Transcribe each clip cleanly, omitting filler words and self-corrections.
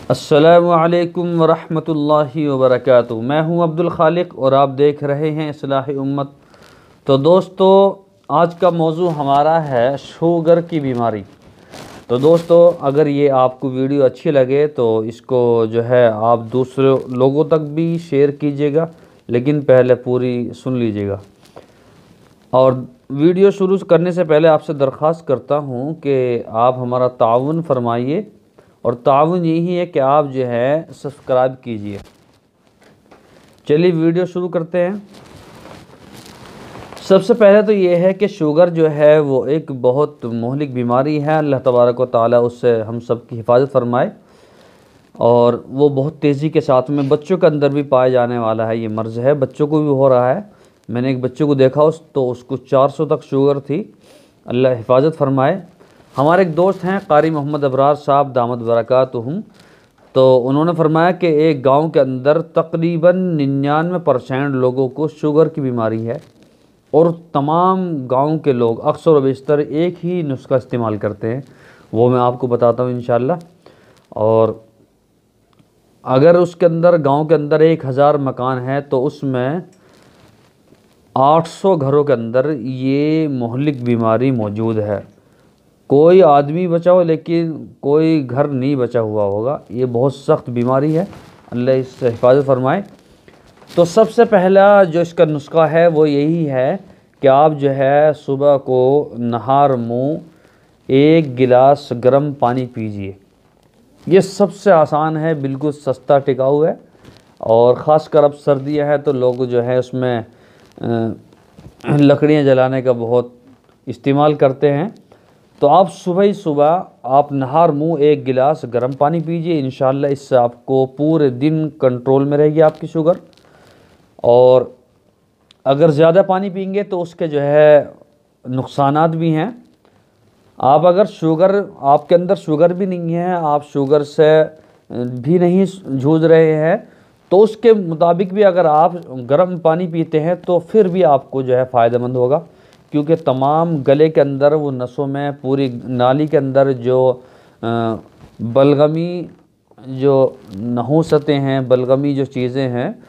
अस्सलामु अलैकुम वरहमतुल्लाहि वबरकातुहू। मैं हूं अब्दुल खालिक और आप देख रहे हैं इस्लाह उम्मत। तो दोस्तों, आज का मौजू हमारा है शुगर की बीमारी। तो दोस्तों, अगर ये आपको वीडियो अच्छी लगे तो इसको जो है आप दूसरे लोगों तक भी शेयर कीजिएगा, लेकिन पहले पूरी सुन लीजिएगा। और वीडियो शुरू करने से पहले आपसे दरख्वास्त करता हूँ कि आप हमारा ताउन फरमाइए, और ताउन यही है कि आप जो है सब्सक्राइब कीजिए। चलिए वीडियो शुरू करते हैं। सबसे पहले तो ये है कि शुगर जो है वो एक बहुत मुहलिक बीमारी है। अल्लाह तबारक व तआला उससे हम सब की हिफाजत फरमाए। और वो बहुत तेज़ी के साथ में बच्चों के अंदर भी पाया जाने वाला है। ये मर्ज़ है, बच्चों को भी हो रहा है। मैंने एक बच्चे को देखा उसको 400 तक शुगर थी। अल्लाह हिफाजत फरमाए। हमारे एक दोस्त हैं कारी मोहम्मद अबरार साहब दामद बरकातुहुम, तो उन्होंने फरमाया कि एक गांव के अंदर तकरीबन 99% लोगों को शुगर की बीमारी है, और तमाम गांव के लोग अक्सर व बेशतर एक ही नुस्खा इस्तेमाल करते हैं। वो मैं आपको बताता हूँ इंशाअल्लाह। और अगर उसके अंदर गांव के अंदर 1000 मकान है तो उसमें 800 घरों के अंदर ये मुहलिक बीमारी मौजूद है। कोई आदमी बचा हो लेकिन कोई घर नहीं बचा हुआ होगा। ये बहुत सख्त बीमारी है, अल्लाह इससे हिफाजत फरमाए। तो सबसे पहला जो इसका नुस्खा है वो यही है कि आप जो है सुबह को नहार मुँह 1 गिलास गर्म पानी पीजिए। ये सबसे आसान है, बिल्कुल सस्ता टिकाऊ है। और ख़ासकर अब सर्दियाँ हैं तो लोग जो है उसमें लकड़ियाँ जलाने का बहुत इस्तेमाल करते हैं। तो आप सुबह ही सुबह आप नहार मुँह 1 गिलास गर्म पानी पीजिए। इंशाअल्लाह इससे आपको पूरे दिन कंट्रोल में रहेगी आपकी शुगर। और अगर ज़्यादा पानी पीएंगे तो उसके जो है नुकसानात भी हैं। आप अगर शुगर, आपके अंदर शुगर भी नहीं है, आप शुगर से भी नहीं जूझ रहे हैं, तो उसके मुताबिक भी अगर आप गर्म पानी पीते हैं तो फिर भी आपको जो है फ़ायदेमंद होगा। क्योंकि तमाम गले के अंदर, वो नसों में, पूरी नाली के अंदर जो बलगमी जो नहूसतें हैं, बलगमी जो चीज़ें हैं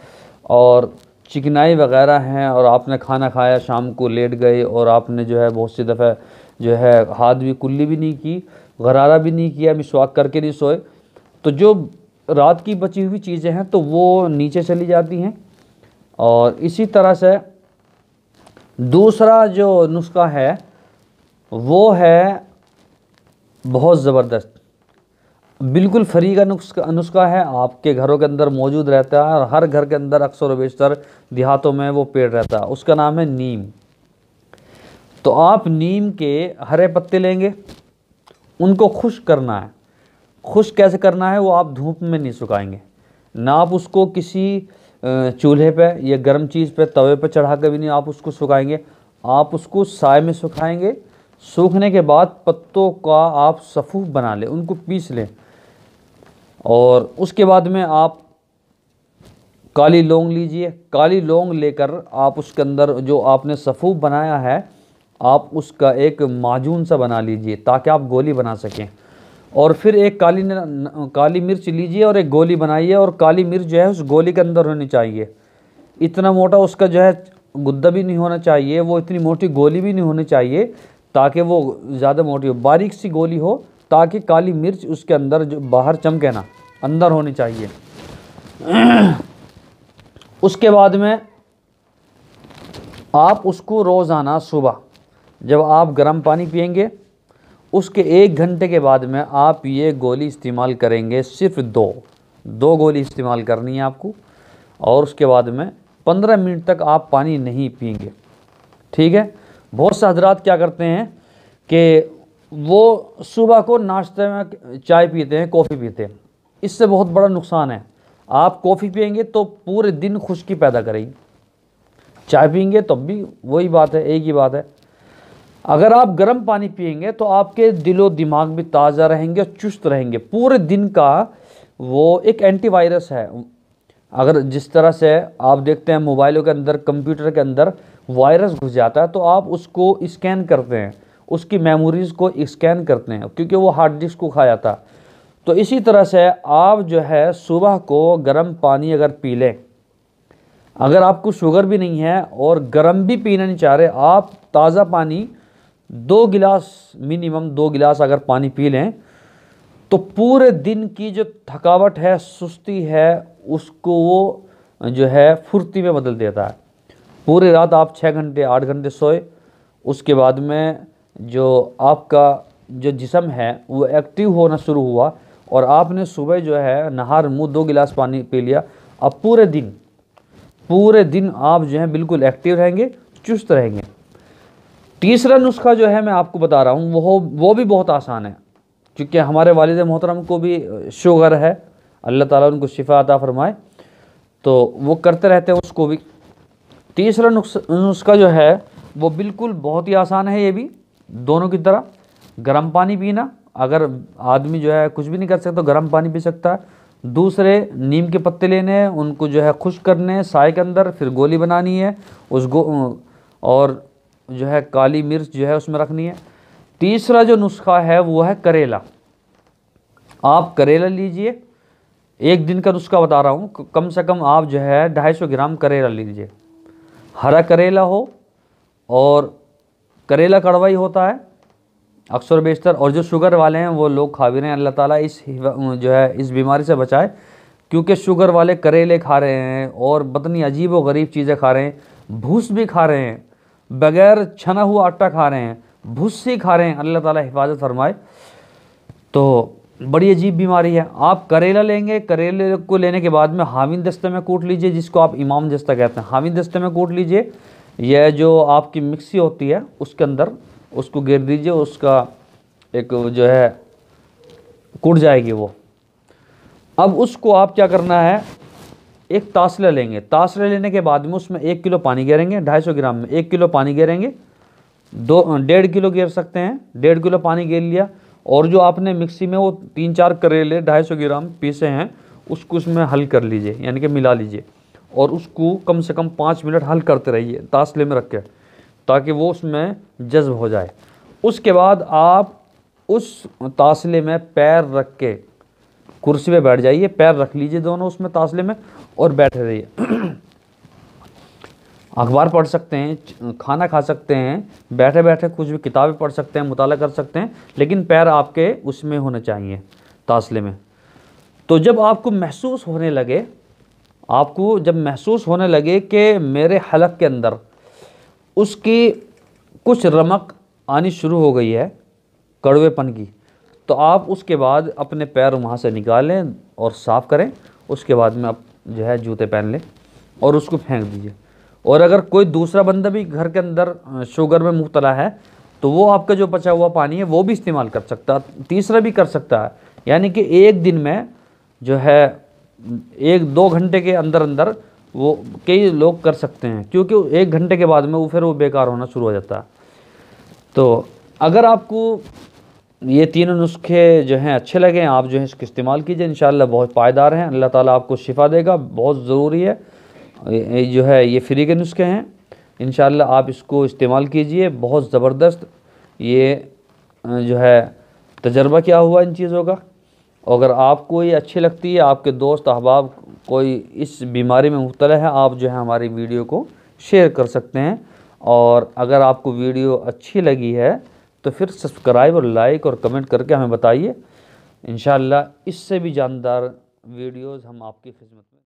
और चिकनाई वगैरह हैं, और आपने खाना खाया, शाम को लेट गए और आपने जो है बहुत सी दफ़ा जो है हाथ भी कुल्ली भी नहीं की, गरारा भी नहीं किया, मिसवाक करके नहीं सोए, तो जो रात की बची हुई चीज़ें हैं तो वो नीचे चली जाती हैं। और इसी तरह से दूसरा जो नुस्खा है वो है बहुत ज़बरदस्त, बिल्कुल फ्री का नुस्खा है। आपके घरों के अंदर मौजूद रहता है और हर घर के अंदर अक्सर बेशतर देहातों में वो पेड़ रहता है। उसका नाम है नीम। तो आप नीम के हरे पत्ते लेंगे, उनको खुश्क करना है। खुश्क कैसे करना है, वो आप धूप में नहीं सुखाएंगे ना, आप उसको किसी चूल्हे पे या गर्म चीज़ पे, तवे पे चढ़ा कर भी नहीं आप उसको सुखाएंगे। आप उसको साए में सुखाएंगे। सूखने के बाद पत्तों का आप सफ़ूफ बना लें, उनको पीस लें। और उसके बाद में आप काली लौंग लीजिए। काली लौंग लेकर आप उसके अंदर जो आपने सफ़ूफ बनाया है, आप उसका एक माजून सा बना लीजिए ताकि आप गोली बना सकें। और फिर एक काली मिर्च लीजिए और एक गोली बनाइए, और काली मिर्च जो है उस गोली के अंदर होनी चाहिए। इतना मोटा उसका जो है गुद्दा भी नहीं होना चाहिए, वो इतनी मोटी गोली भी नहीं होनी चाहिए ताकि वो ज़्यादा मोटी हो, बारीक सी गोली हो ताकि काली मिर्च उसके अंदर जो बाहर चमके ना, अंदर होनी चाहिए। उसके बाद में आप उसको रोज़ाना सुबह जब आप गर्म पानी पिएंगे, उसके 1 घंटे के बाद में आप ये गोली इस्तेमाल करेंगे। सिर्फ दो गोली इस्तेमाल करनी है आपको। और उसके बाद में 15 मिनट तक आप पानी नहीं पिएंगे, ठीक है। बहुत से हजरात क्या करते हैं कि वो सुबह को नाश्ते में चाय पीते हैं, कॉफ़ी पीते हैं। इससे बहुत बड़ा नुकसान है। आप कॉफ़ी पिएंगे तो पूरे दिन खुश्की पैदा करेगी, चाय पिएंगे तब भी वही बात है, एक ही बात है। अगर आप गर्म पानी पिएंगे तो आपके दिलो दिमाग भी ताज़ा रहेंगे, चुस्त रहेंगे पूरे दिन का। वो एक एंटीवायरस है। अगर जिस तरह से आप देखते हैं मोबाइलों के अंदर, कंप्यूटर के अंदर वायरस घुस जाता है, तो आप उसको स्कैन करते हैं, उसकी मेमोरीज़ को स्कैन करते हैं, क्योंकि वो हार्ड डिस्क को खा जाता है। तो इसी तरह से आप जो है सुबह को गर्म पानी अगर पी लें, अगर आपको शुगर भी नहीं है और गर्म भी पीना नहीं चाह रहे, आप ताज़ा पानी 2 गिलास, मिनिमम 2 गिलास अगर पानी पी लें, तो पूरे दिन की जो थकावट है, सुस्ती है, उसको वो जो है फुर्ती में बदल देता है। पूरी रात आप 6 घंटे 8 घंटे सोए, उसके बाद में जो आपका जो जिस्म है वो एक्टिव होना शुरू हुआ और आपने सुबह जो है नहार मुँह 2 गिलास पानी पी लिया, अब पूरे दिन आप जो है बिल्कुल एक्टिव रहेंगे, चुस्त रहेंगे। तीसरा नुस्खा जो है मैं आपको बता रहा हूँ वो भी बहुत आसान है, क्योंकि हमारे वालिद मोहतरम को भी शुगर है, अल्लाह ताला उनको शिफा अता फरमाए, तो वो करते रहते हैं उसको भी। तीसरा नुस्खा जो है वो बिल्कुल बहुत ही आसान है, ये भी दोनों की तरह। गर्म पानी पीना, अगर आदमी जो है कुछ भी नहीं कर सकता तो गर्म पानी पी सकता है। दूसरे, नीम के पत्ते लेने हैं, उनको जो है खुश्क करने हैं साए के अंदर, फिर गोली बनानी है और जो है काली मिर्च जो है उसमें रखनी है। तीसरा जो नुस्खा है वो है करेला। आप करेला लीजिए, एक दिन का नुस्खा बता रहा हूँ, कम से कम आप जो है 250 ग्राम करेला लीजिए। हरा करेला हो, और करेला कड़वा ही होता है अक्सर बेशतर, और जो शुगर वाले हैं वो लोग खा भी रहे हैं। अल्लाह ताला जो है इस बीमारी से बचाए, क्योंकि शुगर वाले करेले खा रहे हैं और बतनी अजीब व गरीब चीज़ें खा रहे हैं, भूस भी खा रहे हैं, बगैर छना हुआ आटा खा रहे हैं, भूसी खा रहे हैं। अल्लाह ताला हिफाजत फरमाए। तो बड़ी अजीब बीमारी है। आप करेला लेंगे, करेले को लेने के बाद में हामिन दस्ते में कूट लीजिए, जिसको आप इमाम दस्ता कहते हैं, हामिन दस्ते में कूट लीजिए। यह जो आपकी मिक्सी होती है उसके अंदर उसको गिर दीजिए, उसका एक जो है कूट जाएगी वो। अब उसको आप क्या करना है, एक तासला लेंगे, तासला लेने के बाद में उसमें 1 किलो पानी गिरेंगे, 250 ग्राम में 1 किलो पानी गिरेंगे, 1.5 किलो गिर सकते हैं, 1.5 किलो पानी गिर लिया। और जो आपने मिक्सी में वो 3-4 करेले 250 ग्राम पीसे हैं उसको उसमें हल कर लीजिए, यानी कि मिला लीजिए, और उसको कम से कम 5 मिनट हल करते रहिए तासले में रख के, ताकि वो उसमें जज्ब हो जाए। उसके बाद आप उस तासले में पैर रख के कुर्सी पे बैठ जाइए, पैर रख लीजिए दोनों उसमें तासले में और बैठे रहिए। अखबार पढ़ सकते हैं, खाना खा सकते हैं, बैठे बैठे कुछ भी किताबें पढ़ सकते हैं, मुताला कर सकते हैं, लेकिन पैर आपके उसमें होने चाहिए तासले में। तो जब आपको महसूस होने लगे, आपको जब महसूस होने लगे कि मेरे हलक के अंदर उसकी कुछ रमक आनी शुरू हो गई है कड़वेपन की, तो आप उसके बाद अपने पैर वहाँ से निकालें और साफ़ करें। उसके बाद में आप जो है जूते पहन लें और उसको फेंक दीजिए। और अगर कोई दूसरा बंदा भी घर के अंदर शुगर में मुब्तला है तो वो आपका जो बचा हुआ पानी है वो भी इस्तेमाल कर सकता है, तीसरा भी कर सकता है। यानी कि एक दिन में जो है 1-2 घंटे के अंदर अंदर वो कई लोग कर सकते हैं, क्योंकि 1 घंटे के बाद में वो फिर वो बेकार होना शुरू हो जाता है। तो अगर आपको ये तीनों नुस्खे जो हैं अच्छे लगे, आप जो है इसको इस्तेमाल कीजिए, इंशाअल्लाह बहुत पायदार हैं। अल्लाह ताला आपको शिफा देगा, बहुत ज़रूरी है। जो है ये फ्री के नुस्खे हैं, इंशाअल्लाह आप इसको इस्तेमाल कीजिए। बहुत ज़बरदस्त ये जो है तजर्बा क्या हुआ इन चीज़ों का। अगर आपको ये अच्छी लगती है, आपके दोस्त अहबाब कोई इस बीमारी में मुब्तला है, आप जो है हमारी वीडियो को शेयर कर सकते हैं। और अगर आपको वीडियो अच्छी लगी है तो फिर सब्सक्राइब और लाइक और कमेंट करके हमें बताइए। इंशाअल्लाह इससे भी जानदार वीडियोज़ हम आपकी खिदमत में